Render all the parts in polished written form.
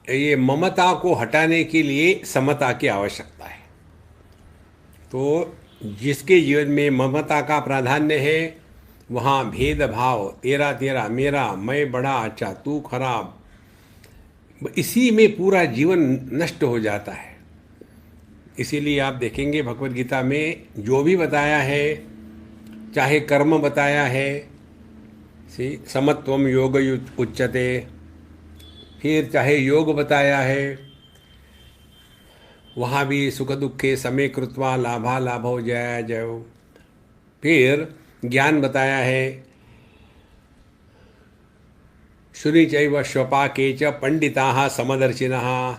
ये ममता को हटाने के लिए समता की आवश्यकता है। तो जिसके जीवन में ममता का प्राधान्य है, वहाँ भेदभाव, तेरा तेरा, मेरा, मैं बड़ा अच्छा तू खराब, इसी में पूरा जीवन नष्ट हो जाता है। इसीलिए आप देखेंगे भगवत गीता में जो भी बताया है, चाहे कर्म बताया है, समत्वम योग उच्यते, फिर चाहे योग बताया है, वहाँ भी सुख दुखे समय कृत्वा लाभा लाभो जया जयो, फिर ज्ञान बताया है, शुनि चैव स्वपाके च पंडिता समदर्शिनः,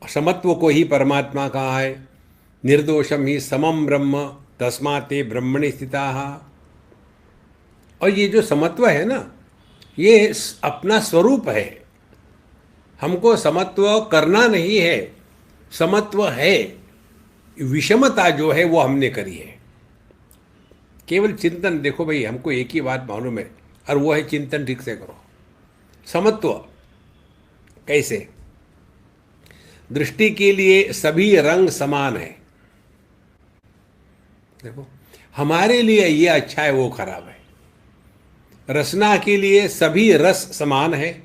समत्व को ही परमात्मा कहा है, निर्दोषम ही समम ब्रह्म तस्मात् ते ब्रह्मणि स्थिताः। और ये जो समत्व है ना, ये अपना स्वरूप है, हमको समत्व करना नहीं है, समत्व है। विषमता जो है वो हमने करी है। केवल चिंतन, देखो भाई हमको एक ही बात मालूम है, और वो है चिंतन ठीक से करो। समत्व कैसे? दृष्टि के लिए सभी रंग समान है। देखो, हमारे लिए ये अच्छा है वो खराब है। रसना के लिए सभी रस समान है।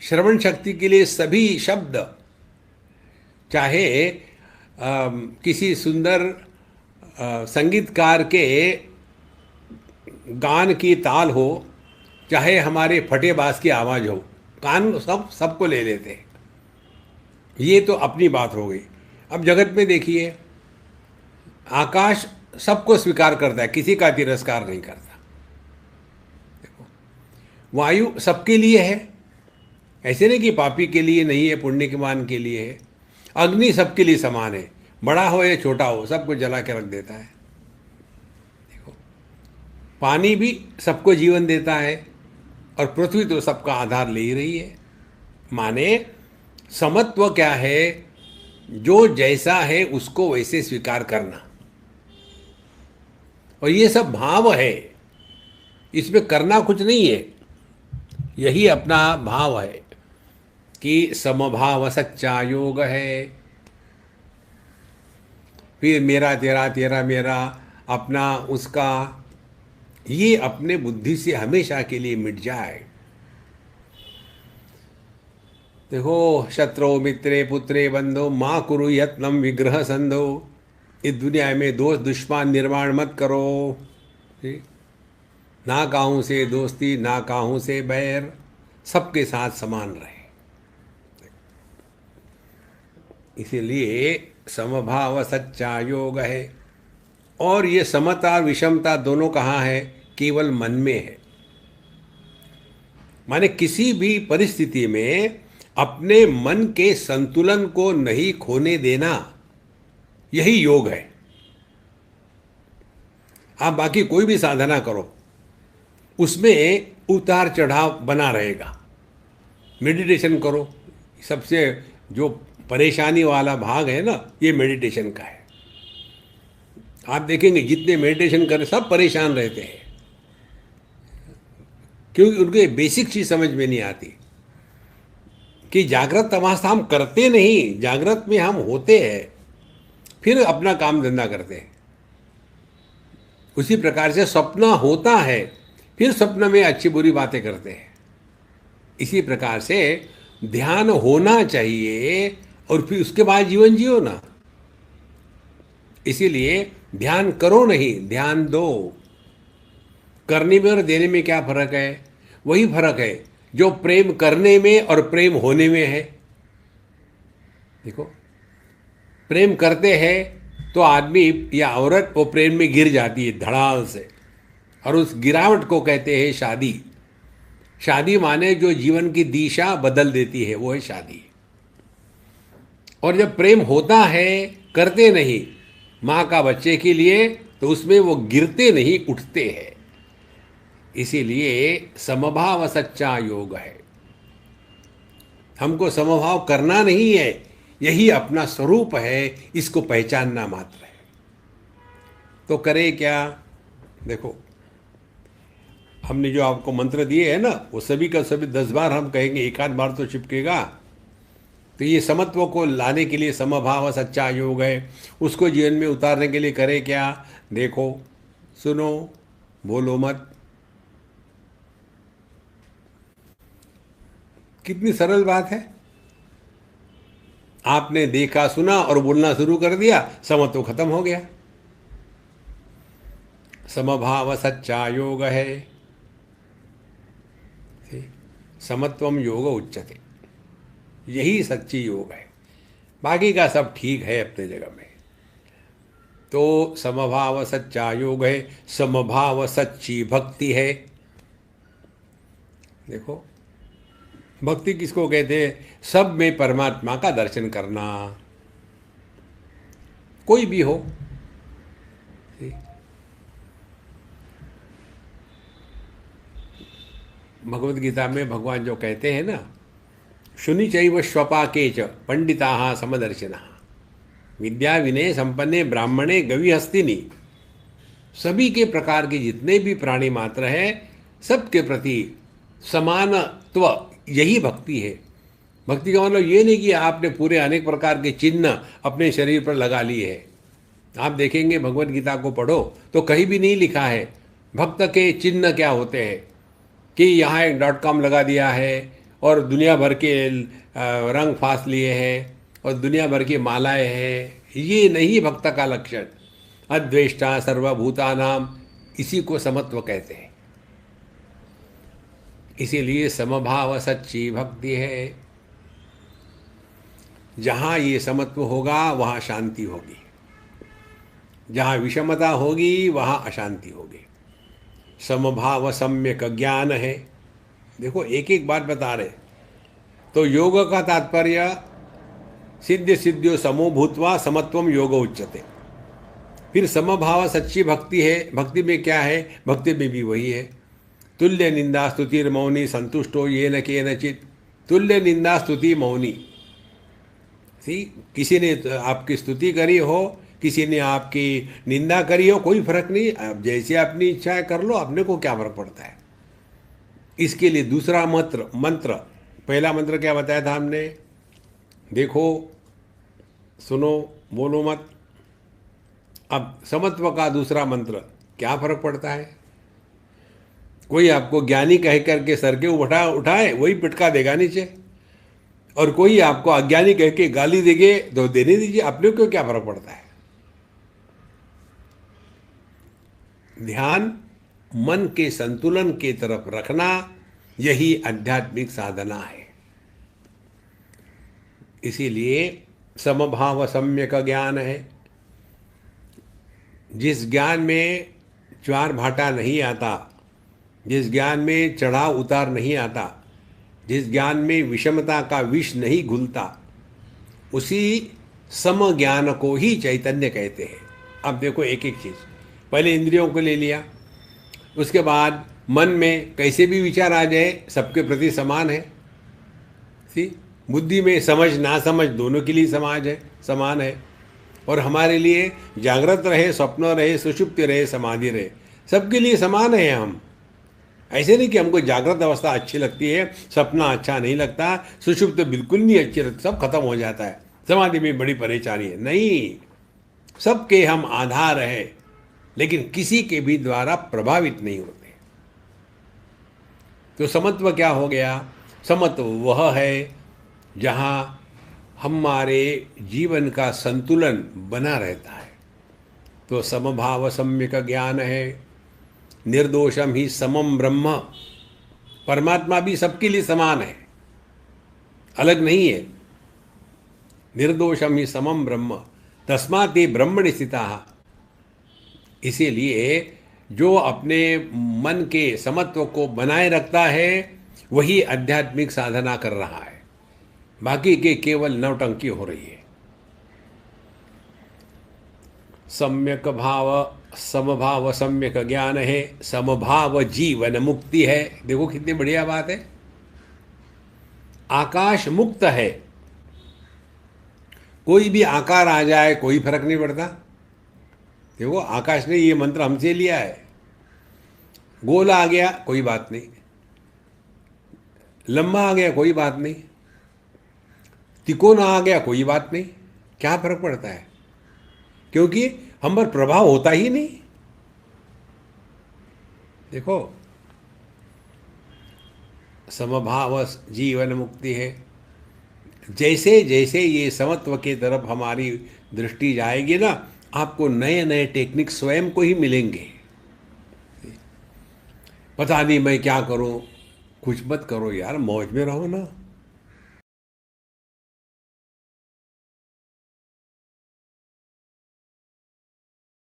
श्रवण शक्ति के लिए सभी शब्द, चाहे किसी सुंदर संगीतकार के गान की ताल हो, चाहे हमारे फटे बास की आवाज़ हो, कान सबको ले लेते हैं। ये तो अपनी बात हो गई। अब जगत में देखिए, आकाश सबको स्वीकार करता है, किसी का तिरस्कार नहीं करता। देखो, वायु सबके लिए है, ऐसे नहीं कि पापी के लिए नहीं है, पुण्यवान के लिए है। अग्नि सबके लिए समान है, बड़ा हो या छोटा हो सबको जला के रख देता है। देखो, पानी भी सबको जीवन देता है, और पृथ्वी तो सबका आधार ले ही रही है। माने समत्व क्या है? जो जैसा है उसको वैसे स्वीकार करना, और ये सब भाव है, इसमें करना कुछ नहीं है, यही अपना भाव है कि समभाव सच्चा योग है। फिर मेरा तेरा, तेरा मेरा, अपना उसका, ये अपने बुद्धि से हमेशा के लिए मिट जाए। देखो, शत्रु मित्रे पुत्रे बंधो माँ कुरु यत्नम विग्रह संधो, इस दुनिया में दोस्त दुश्मन निर्माण मत करो। ठीक? ना काहू से दोस्ती, ना काहू से बैर, सबके साथ समान रहे। इसीलिए समभाव सच्चा योग है। और ये समता और विषमता दोनों कहाँ है? केवल मन में है। माने किसी भी परिस्थिति में अपने मन के संतुलन को नहीं खोने देना, यही योग है। आप बाकी कोई भी साधना करो, उसमें उतार चढ़ाव बना रहेगा। मेडिटेशन करो, सबसे जो परेशानी वाला भाग है ना, ये मेडिटेशन का है। आप देखेंगे जितने मेडिटेशन करें सब परेशान रहते हैं, क्योंकि उनके बेसिक चीज समझ में नहीं आती कि जागृत अवस्था हम करते नहीं, जागृत में हम होते हैं, फिर अपना काम धंधा करते हैं। उसी प्रकार से सपना होता है, फिर स्वप्न में अच्छी बुरी बातें करते हैं। इसी प्रकार से ध्यान होना चाहिए, और फिर उसके बाद जीवन जियो ना। इसीलिए ध्यान करो नहीं, ध्यान दो। करने में और देने में क्या फर्क है? वही फर्क है जो प्रेम करने में और प्रेम होने में है। देखो, प्रेम करते हैं तो आदमी या औरत वो प्रेम में गिर जाती है धड़ाल से, और उस गिरावट को कहते हैं शादी। शादी माने जो जीवन की दिशा बदल देती है, वो है शादी। और जब प्रेम होता है, करते नहीं, माँ का बच्चे के लिए, तो उसमें वो गिरते नहीं, उठते हैं। इसीलिए समभाव सच्चा योग है। हमको समभाव करना नहीं है, यही अपना स्वरूप है, इसको पहचानना मात्र है। तो करे क्या? देखो, हमने जो आपको मंत्र दिए हैं ना, वो सभी का सभी 10 बार हम कहेंगे, एक आध बार तो चिपकेगा। तो ये समत्व को लाने के लिए समभाव सच्चा योग है, उसको जीवन में उतारने के लिए करें क्या? देखो, सुनो, बोलो मत। कितनी सरल बात है। आपने देखा, सुना और बोलना शुरू कर दिया, समत्व खत्म हो गया। समभाव सच्चा योग है, समत्वम योग उच्चते, यही सच्ची योग है। बाकी का सब ठीक है अपने जगह में। तो समभाव सच्चा योग है, समभाव सच्ची भक्ति है। देखो, भक्ति किसको कहते हैं? सब में परमात्मा का दर्शन करना, कोई भी हो। भगवत गीता में भगवान जो कहते हैं ना, शुनि चैव श्वपाके च पंडिता समदर्शिना, विद्या विनय संपन्ने ब्राह्मणे गवि हस्तिनी। सभी के प्रकार के जितने भी प्राणी मात्र हैं, सबके प्रति समानत्व, यही भक्ति है। भक्ति का मतलब ये नहीं कि आपने पूरे अनेक प्रकार के चिन्ह अपने शरीर पर लगा लिए हैं। आप देखेंगे, भगवत गीता को पढ़ो तो कहीं भी नहीं लिखा है भक्त के चिन्ह क्या होते हैं, कि यहाँ एक .com लगा दिया है और दुनिया भर के रंग फास लिए हैं और दुनिया भर की मालाएं हैं। ये नहीं भक्त का लक्षण। अद्वेष्टा सर्वभूतानाम, इसी को समत्व कहते हैं। इसीलिए समभाव सच्ची भक्ति है। जहाँ ये समत्व होगा वहाँ शांति होगी, जहाँ विषमता होगी वहाँ अशांति होगी। समभाव सम्यक ज्ञान है। देखो, एक एक बात बता रहे। तो योग का तात्पर्य सिद्ध सिद्धियों समो भूतवा समत्वम योग उच्चते। फिर समभाव सच्ची भक्ति है। भक्ति में क्या है? भक्ति में भी वही है, तुल्य निंदा स्तुतिर मौनी संतुष्टो ये न केनचित। तुल्य निंदा स्तुति मौनी। किसी ने आपकी स्तुति करी हो, किसी ने आपकी निंदा करी हो, कोई फर्क नहीं। आप जैसे अपनी इच्छा है कर लो, अपने को क्या फर्क पड़ता है। इसके लिए दूसरा मंत्र, पहला मंत्र क्या बताया था हमने? देखो, सुनो, बोलो मत। अब समत्व का दूसरा मंत्र, क्या फर्क पड़ता है? कोई आपको ज्ञानी कह करके सर के उठाए, वही पिटका देगा नीचे, और कोई आपको अज्ञानी कह के गाली देंगे तो देने दीजिए, अपने को क्या फर्क पड़ता है। ध्यान मन के संतुलन की तरफ रखना, यही आध्यात्मिक साधना है। इसीलिए समभाव सम्यक ज्ञान है। जिस ज्ञान में ज्वार भाटा नहीं आता, जिस ज्ञान में चढ़ाव उतार नहीं आता, जिस ज्ञान में विषमता का विष नहीं घुलता, उसी सम ज्ञान को ही चैतन्य कहते हैं। अब देखो, एक एक चीज़, पहले इंद्रियों को ले लिया, उसके बाद मन में कैसे भी विचार आ जाए सबके प्रति समान है। बुद्धि में समझ ना समझ दोनों के लिए समान है। और हमारे लिए जागृत रहे, स्वप्न रहे, सुषुप्ति रहे, समाधि रहे, सबके लिए समान है हम। ऐसे नहीं कि हमको जागृत अवस्था अच्छी लगती है, सपना अच्छा नहीं लगता, सुषुप्त बिल्कुल नहीं अच्छी लगती, सब खत्म हो जाता है, समाधि में बड़ी परेशानी है। नहीं, सबके हम आधार है, लेकिन किसी के भी द्वारा प्रभावित नहीं होते। तो समत्व क्या हो गया? समत्व वह है जहाँ हमारे जीवन का संतुलन बना रहता है। तो समभाव सम्यक ज्ञान है। निर्दोषम ही समम ब्रह्म, परमात्मा भी सबके लिए समान है, अलग नहीं है। निर्दोषम ही समम ब्रह्म तस्मात् ते ब्रह्मणि स्थिताः। इसीलिए जो अपने मन के समत्व को बनाए रखता है, वही आध्यात्मिक साधना कर रहा है। बाकी के केवल नौटंकी हो रही है। सम्यक भाव, समभाव सम्यक ज्ञान है, समभाव जीवन मुक्ति है। देखो कितनी बढ़िया बात है। आकाश मुक्त है, कोई भी आकार आ जाए कोई फर्क नहीं पड़ता। देखो, आकाश ने ये मंत्र हमसे लिया है। गोल आ गया कोई बात नहीं, लंबा आ गया कोई बात नहीं, तिकोना आ गया कोई बात नहीं, क्या फर्क पड़ता है? क्योंकि हम पर प्रभाव होता ही नहीं। देखो, समभाव जीवन मुक्ति है। जैसे जैसे ये समत्व की तरफ हमारी दृष्टि जाएगी ना, आपको नए नए टेक्निक स्वयं को ही मिलेंगे। पता नहीं मैं क्या करूं, कुछ मत करो यार, मौज में रहो ना।